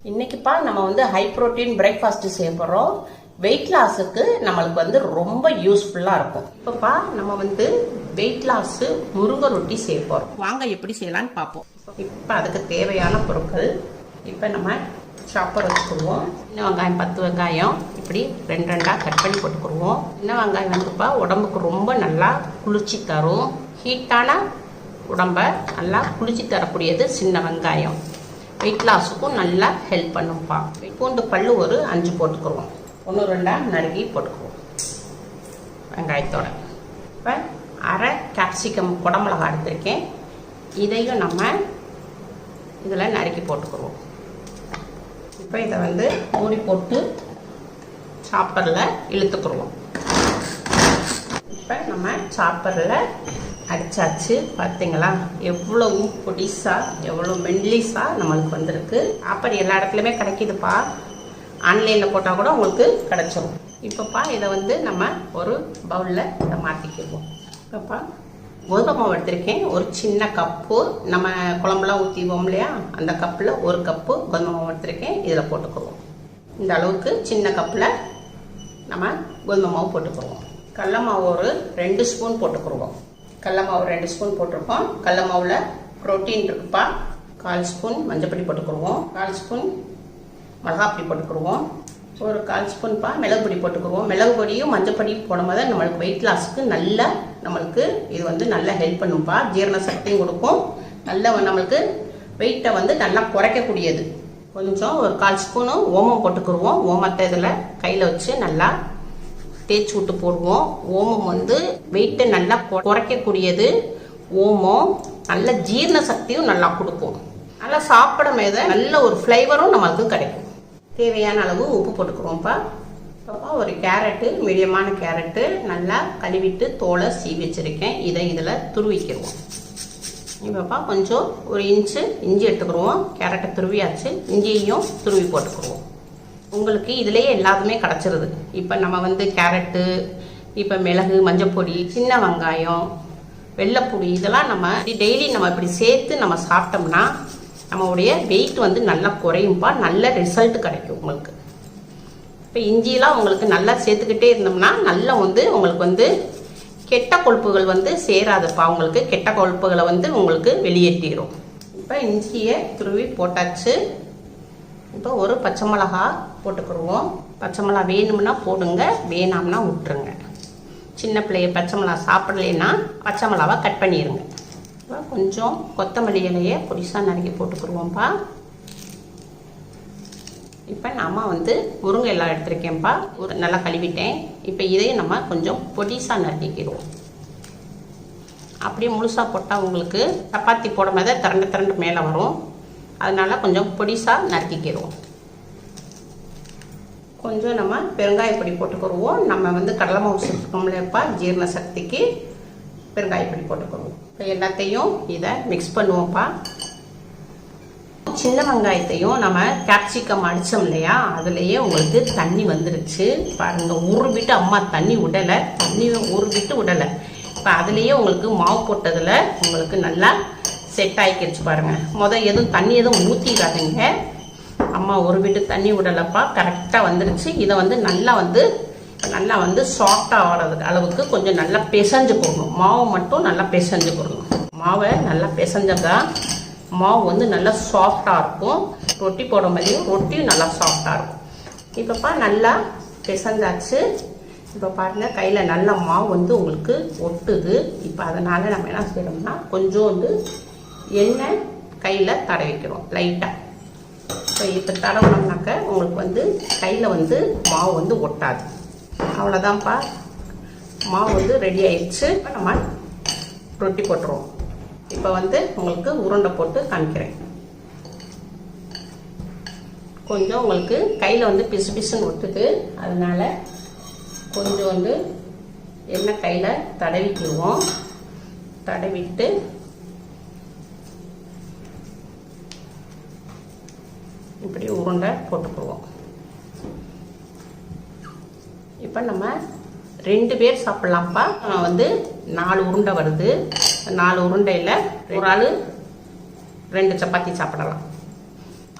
இன்னைக்குப்பா நம்ம வந்து high protein breakfast செய்ய போறோம். வெயிட் லாஸுக்கு நம்மளுக்கு வந்து ரொம்ப யூஸ்ஃபுல்லா இருக்கும். இப்பப்பா நம்ம வந்து வெயிட் லாஸ் முருங்கை ரொட்டி செய்ய போறோம். வாங்க எப்படி செய்யலாம்னு பார்ப்போம். இப்போ அதுக்கு தேவையான பொருட்கள் இப்போ நம்ம சாப்பர் வச்சுக்குருவோம். இன்னும் வெங்காயம் 10 வெங்காயம் இப்படி ரெண்டு ரெண்டாக கட் பண்ணி போட்டுக்குருவோம். இன்னும் வெங்காயம் வந்துப்பா உடம்புக்கு ரொம்ப நல்லா குளிர்ச்சி தரும். ஹீட்டான உடம்ப நல்லா குளிர்ச்சி தரக்கூடியது சின்ன வெங்காயம். வெயிட் லாஸுக்கும் நல்லா ஹெல்ப் பண்ணும்ப்பா. பூண்டு பல்லு ஒரு 5 போட்டுக்குருவோம். 1-2 நறுக்கி போட்டுக்குவோம் வெங்காயத்தோட. இப்போ அரை கேப்சிகம் குடமிளகா எடுத்திருக்கேன். இதையும் நம்ம இதில் நறுக்கி போட்டுக்குருவோம். இப்போ இதை வந்து மூடி போட்டு சாப்பரில் இழுத்துக்குருவோம். இப்போ நம்ம சாப்பரில் அடிச்சாச்சு. பார்த்தீங்களா எவ்வளவு பொடிசா எவ்வளோ மெல்லிஸா நம்மளுக்கு வந்திருக்கு. சாப்பர் எல்லா இடத்துலையுமே கிடைக்கிதுப்பா. ஆன்லைனில் போட்டால் கூட உங்களுக்கு கிடைச்சிரும். இப்போப்பா இதை வந்து நம்ம ஒரு பவுலில் இதை மாற்றிக்கிடுவோம். இப்போப்பா கோதுமை மாவு எடுத்திருக்கேன். ஒரு சின்ன கப்பு நம்ம குழம்புலாம் ஊற்றிவோம் இல்லையா, அந்த கப்பில் 1 கப்பு கோதுமை மாவு எடுத்திருக்கேன். இதில் போட்டுக்குருவோம். இந்த அளவுக்கு சின்ன கப்பில் நம்ம கோதுமை மாவு போட்டுக்குருவோம். கடல மாவு ஒரு 2 ஸ்பூன் போட்டுக்குருவோம். கடல மாவு 2 ஸ்பூன் போட்டிருக்கோம். கடல மாவில் ப்ரோட்டீன் இருக்குப்பா. 1/4 ஸ்பூன் மஞ்சப்பொடி போட்டுக்குருவோம். 1/4 ஸ்பூன் மிளகாப்பொடி போட்டுக்குருவோம். ஒரு 1/4 ஸ்பூன்ப்பா மிளகு பொடி போட்டுக்குருவோம். மிளகு பொடியும் மஞ்சப்பொடியும் போடும்போது நம்மளுக்கு வெயிட் லாஸுக்கு நல்லா நம்மளுக்கு இது வந்து நல்லா ஹெல்ப் பண்ணும்ப்பா. ஜீரண சக்தியும் கொடுக்கும். நல்லா நம்மளுக்கு வெயிட்டை வந்து நல்லா குறைக்கக்கூடியது. கொஞ்சம் ஒரு 1/4 ஸ்பூனு ஓமம் போட்டுக்குருவோம். ஓமத்தை இதில் கையில் வச்சு நல்லா தேய்ச்சி விட்டு போடுவோம். ஓமம் வந்து வெயிட்டை நல்லா குறைக்கக்கூடியது. ஓமம் நல்ல ஜீரண சக்தியும் நல்லா கொடுக்கும். நல்லா சாப்பிட மேத நல்ல ஒரு ஃப்ளேவரும் நம்மளுக்கு கிடைக்கும். தேவையான அளவு உப்பு போட்டுக்குருவோம்ப்பா. இப்போப்பா ஒரு கேரட்டு, மீடியமான கேரட்டு நல்லா கழுவிட்டு தோலை சீவி வச்சுருக்கேன். இதை இதில் துருவிக்கிடுவோம். இப்போப்பா கொஞ்சம் 1 இன்ச்சு இஞ்சி எடுத்துக்கிடுவோம். கேரட்டை துருவியாச்சு. இஞ்சியையும் துருவி போட்டுக்குருவோம். உங்களுக்கு இதுலேயே எல்லாத்துமே கிடச்சிருது. இப்போ நம்ம வந்து கேரட்டு, இப்போ மிளகு, மஞ்சப்பொடி, சின்ன வெங்காயம், வெள்ளைப்பொடி இதெல்லாம் நம்ம டெய்லி நம்ம இப்படி சேர்த்து நம்ம சாப்பிட்டோம்னா நம்மளுடைய வெயிட் வந்து நல்லா குறையும்ப்பா. நல்ல ரிசல்ட் கிடைக்கும் உங்களுக்கு. இப்போ இஞ்சியெல்லாம் உங்களுக்கு நல்லா சேர்த்துக்கிட்டே இருந்தோம்னா நல்லா வந்து உங்களுக்கு வந்து கெட்ட கொழுப்புகள் வந்து சேராதுப்பா. உங்களுக்கு கெட்ட கொழுப்புகளை வந்து உங்களுக்கு வெளியேற்றிடும். இப்போ இஞ்சியை துருவி போட்டாச்சு. இப்போ ஒரு பச்சை மிளகா போட்டுக்கிடுவோம். பச்சை மிளகா வேணும்னா போடுங்க, வேணாம்னா விட்டுருங்க. சின்ன பிள்ளைய பச்சை மிளகா சாப்பிடலைன்னா பச்சை மிளகாவை கட் பண்ணிடுங்க. இப்போ கொஞ்சம் கொத்தமல்லி இலையை பொடிசாக நறுக்கி போட்டுக்கிடுவோம்ப்பா. இப்போ நம்ம வந்து முருங்கை எல்லாம் எடுத்துருக்கேன்ப்பா. நல்லா கழுவிட்டேன். இப்போ இதையும் நம்ம கொஞ்சம் பொடிசாக நறுக்கிக்கிடுவோம். அப்படியே முழுசாக போட்டால் உங்களுக்கு சப்பாத்தி போடும் போது திரண்டு மேலே வரும். அதனால் கொஞ்சம் பொடிசாக நறுக்கிக்கிடுவோம். கொஞ்சம் நம்ம பெருங்காயப்பொடி போட்டுக்கிடுவோம். நம்ம வந்து கடலை மாவு சேர்த்துக்கோம்லப்பா, ஜீரண சக்திக்கு பெருங்காயப்பொடி போட்டுக்கிடுவோம். இப்போ எல்லாத்தையும் இதை மிக்ஸ் பண்ணுவோம்ப்பா. சின்ன வெங்காயத்தையும் நம்ம கேப்சிகம் அடித்தோம் இல்லையா, அதுலேயே உங்களுக்கு தண்ணி வந்துருச்சு பாருங்கள். உருவிட்டு அம்மா தண்ணி விடலை, தண்ணி உருவிட்டு விடலை. இப்போ அதுலேயே உங்களுக்கு மாவு போட்டதில் உங்களுக்கு நல்லா செட் ஆகிக்கிடுச்சு பாருங்கள். எதுவும் தண்ணி எதுவும் ஊற்றிடாதீங்க. அம்மா ஒரு வீட்டு தண்ணி விடலைப்பா, கரெக்டாக வந்துடுச்சு. இதை வந்து நல்லா வந்து சாஃப்டாக ஆகிறதுக்கு அளவுக்கு கொஞ்சம் நல்லா பிசைஞ்சு கொடுக்கணும். மாவு மட்டும் நல்லா பிசைஞ்சு கொடுக்கணும். மாவை நல்லா பிசைஞ்சதா மாவு வந்து நல்லா சாஃப்டாக இருக்கும். ரொட்டி போட மாதிரியும் ரொட்டியும் நல்லா சாஃப்டாக இருக்கும். இப்போப்பா நல்லா பிசைஞ்சாச்சு. இப்போ பாருங்கள் கையில் நல்ல மாவு வந்து உங்களுக்கு ஒட்டுது. இப்போ அதனால் நம்ம என்ன செய்யறோம்னா கொஞ்சம் வந்து எண்ணெய் கையில் தடவிக்கிறோம் லைட்டாக. இப்போ தடவினோம்னாக்க உங்களுக்கு வந்து கையில் வந்து மாவு வந்து ஒட்டாது. அவ்வளோதான்ப்பா, மாவு வந்து ரெடி ஆயிடுச்சு. இப்போ நம்ம ரொட்டி போட்டுருவோம். இப்போ வந்து உங்களுக்கு உருண்டை போட்டு காமிக்கிறேன். கொஞ்சம் உங்களுக்கு கையில் வந்து பிசு பிசுன்னு ஒட்டுது. அதனால கொஞ்சம் வந்து எண்ணெய் கையில் தடவிக்கிடுவோம். தடவிட்டு இப்படி உருண்டை போட்டுக்குவோம். இப்போ நம்ம 2 பேர் சாப்பிட்லாம்ப்பா. வந்து 4 உருண்டை வருது. 4 உருண்டையில் ஒரு ஆள் 2 சப்பாத்தி சாப்பிடலாம்.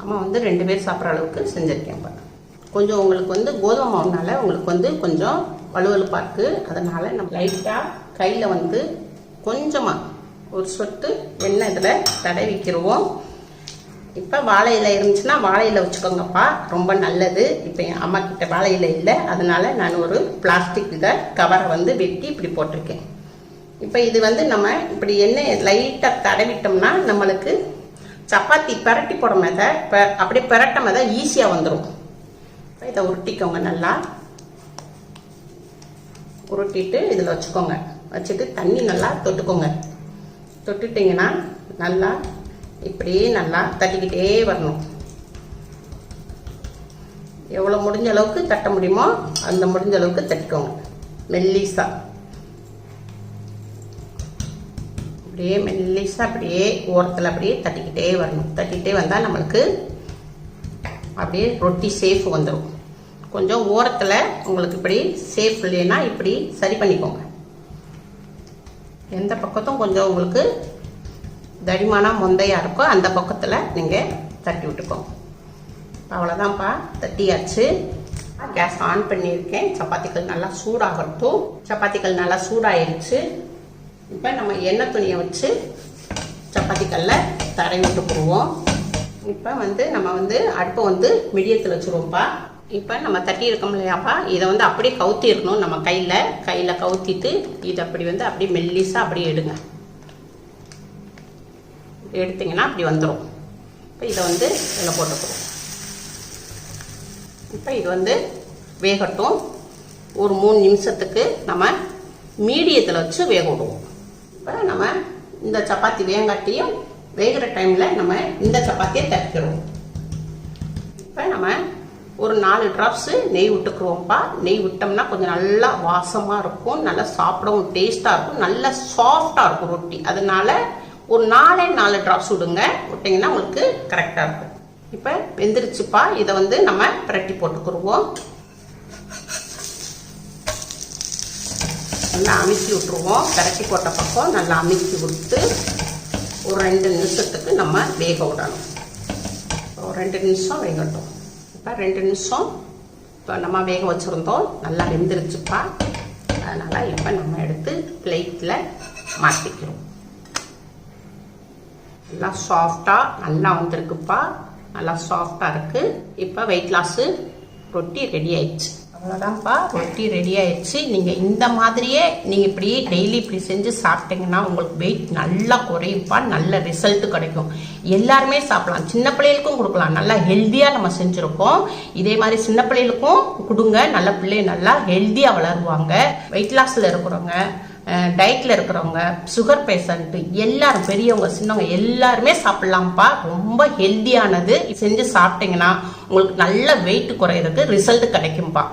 அம்மா வந்து 2 பேர் சாப்பிட்ற அளவுக்கு செஞ்சுருக்கேன்ப்பா. கொஞ்சம் உங்களுக்கு வந்து கோதுமை மாவுனால உங்களுக்கு வந்து கொஞ்சம் வலுவலுப்பாக இருக்குது. அதனால் நம்ம லைட்டாக கையில் வந்து கொஞ்சமாக ஒரு சொட்டு எண்ணெய் இதில் தடவிக்கிடுவோம். இப்போ வாழை இலை இருந்துச்சுன்னா வாழை இலை வச்சுக்கோங்கப்பா, ரொம்ப நல்லது. இப்போ என் அம்மா கிட்ட வாழை இலை இல்லை, அதனால நான் ஒரு பிளாஸ்டிக் இதை கவரை வந்து வெட்டி இப்படி போட்டிருக்கேன். இப்போ இது வந்து நம்ம இப்படி எண்ணெய் லைட்டாக தடவிட்டோம்னா நம்மளுக்கு சப்பாத்தி பிரட்டி போடும் அதை அப்படியே பிரட்டும் அதை ஈஸியாக வந்துடும். இப்போ இதை உருட்டிக்கோங்க, நல்லா உருட்டிட்டு இதில் வச்சுக்கோங்க. வச்சுட்டு தண்ணி நல்லா தொட்டுக்கோங்க. தொட்டுட்டிங்கன்னா நல்லா இப்படியே நல்லா தட்டிக்கிட்டே வரணும். எவ்வளோ முடிஞ்ச அளவுக்கு தட்ட முடியுமோ அந்த முடிஞ்ச அளவுக்கு தட்டிக்கோங்க. மெல்லிசா அப்படியே மெல்லிசா அப்படியே ஓரத்தில் அப்படியே தட்டிக்கிட்டே வரணும். தட்டிக்கிட்டே வந்தால் நம்மளுக்கு அப்படியே ரொட்டி சேஃப் வந்துடும். கொஞ்சம் ஓரத்தில் உங்களுக்கு இப்படி சேஃப் இல்லைன்னா இப்படி சரி பண்ணிக்கோங்க. எந்த பக்கத்தும் கொஞ்சம் உங்களுக்கு தடிமான மொந்தையாக இருக்கோ அந்த பக்கத்தில் நீங்கள் தட்டி விட்டுக்கோங்க. அவ்வளோதான்ப்பா, தட்டியாச்சு. கேஸ் ஆன் பண்ணியிருக்கேன். சப்பாத்திகள் நல்லா சூடாகட்டும். சப்பாத்திகள் நல்லா சூடாயிருச்சு. இப்போ நம்ம எண்ணெய் துணியை வச்சு சப்பாத்திகளில் தடவி விட்டுக்குருவோம். இப்போ வந்து நம்ம வந்து அடுப்பை வந்து மீடியத்தில் வச்சுருவோம்ப்பா. இப்போ நம்ம தட்டி இருக்கோம் இல்லையாப்பா, இதை வந்து அப்படியே கவுத்திடணும். நம்ம கையில் கவுத்திட்டு இதை அப்படி வந்து அப்படியே மெல்லிசாக அப்படியே எடுங்க. எடுத்தீங்கன்னா அப்படி வந்துடும். இப்போ இதை வந்து இதில் போட்டுக்கிறோம். இப்போ இது வந்து வேகட்டும். ஒரு 3 நிமிஷத்துக்கு நம்ம மீடியத்தில் வச்சு வேக விடுவோம். இப்போ நம்ம இந்த சப்பாத்தி வேங்காட்டியும் வேகிற டைமில் நம்ம இந்த சப்பாத்தியை தட்டிக்கிறோம். இப்போ நம்ம ஒரு 4 டிராப்ஸு நெய் விட்டுக்குருவோம்ப்பா. நெய் விட்டோம்னா கொஞ்சம் நல்லா வாசமாக இருக்கும், நல்லா சாப்பிடவும் டேஸ்ட்டாக இருக்கும், நல்லா சாஃப்டாக இருக்கும் ரொட்டி. அதனால ஒரு 4 டிராப்ஸ் விடுங்க. விட்டிங்கன்னா உங்களுக்கு கரெக்டாக இருக்கும். இப்போ வெந்துருச்சுப்பா. இதை வந்து நம்ம பிரட்டி போட்டுக்குருவோம். நல்லா அமுக்கி விட்டுருவோம். பிரட்டி போட்ட பக்கம் நல்லா அமுக்கி விட்டு ஒரு 2 நிமிஷத்துக்கு நம்ம வேக விடணும். ஒரு 2 நிமிஷம் வேகட்டும். இப்போ 2 நிமிஷம் இப்போ நம்ம வேக வச்சுருந்தோம். நல்லா வெந்துருச்சுப்பா. அதனால் இப்போ நம்ம எடுத்து பிளேட்டில் மாற்றிக்கிறோம். நல்லா சாஃப்டாக நல்லா வந்திருக்குப்பா. நல்லா சாஃப்டாக இருக்குது. இப்போ வெயிட் லாஸு ரொட்டி ரெடி ஆயிடுச்சு. அவ்வளோதான்ப்பா, ரொட்டி ரெடி ஆயிடுச்சு. நீங்கள் இந்த மாதிரியே நீங்கள் இப்படி டெய்லி இப்படி செஞ்சு சாப்பிட்டீங்கன்னா உங்களுக்கு வெயிட் நல்லா குறையும்ப்பா. நல்ல ரிசல்ட் கிடைக்கும். எல்லாருமே சாப்பிடலாம். சின்ன பிள்ளைகளுக்கும் கொடுக்கலாம். நல்லா ஹெல்த்தியாக நம்ம செஞ்சுருக்கோம். இதே மாதிரி சின்ன பிள்ளைகளுக்கும் கொடுங்க. நல்ல பிள்ளைங்க நல்லா ஹெல்த்தியாக வளருவாங்க. வெயிட் லாஸில் இருக்கிறவங்க, டயட்டில் இருக்கிறவங்க, சுகர் பேஷண்ட்டு எல்லாரும், பெரியவங்க சின்னவங்க எல்லாருமே சாப்பிட்லாம்ப்பா. ரொம்ப ஹெல்த்தியானது. செஞ்சு சாப்பிட்டீங்கன்னா உங்களுக்கு நல்ல வெயிட் குறையிறதுக்கு ரிசல்ட் கிடைக்கும்ப்பா.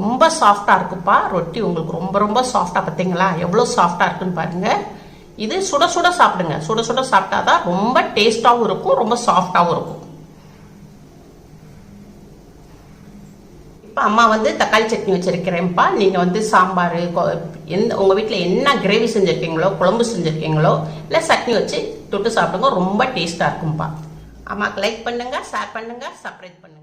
ரொம்ப சாஃப்டாக இருக்குப்பா ரொட்டி. உங்களுக்கு ரொம்ப ரொம்ப சாஃப்டாக, பார்த்தீங்களா எவ்வளோ சாஃப்டாக இருக்குன்னு பாருங்கள். இது சுட சுட சாப்பிடுங்க. சுட சுட சாப்பிட்டாதான் ரொம்ப டேஸ்டாகவும் இருக்கும், ரொம்ப சாஃப்டாகவும் இருக்கும். இப்போ அம்மா வந்து தக்காளி சட்னி வச்சுருக்கிறேன்ப்பா. நீங்கள் வந்து சாம்பார், உங்கள் வீட்டில் என்ன கிரேவி செஞ்சுருக்கீங்களோ, குழம்பு செஞ்சுருக்கீங்களோ, இல்லை சட்னி வச்சு தொட்டு சாப்பிடுங்க. ரொம்ப டேஸ்ட்டாக இருக்கும்ப்பா. அம்மாவுக்கு லைக் பண்ணுங்கள், ஷேர் பண்ணுங்கள், சப்ஸ்கிரைப் பண்ணுங்கள்.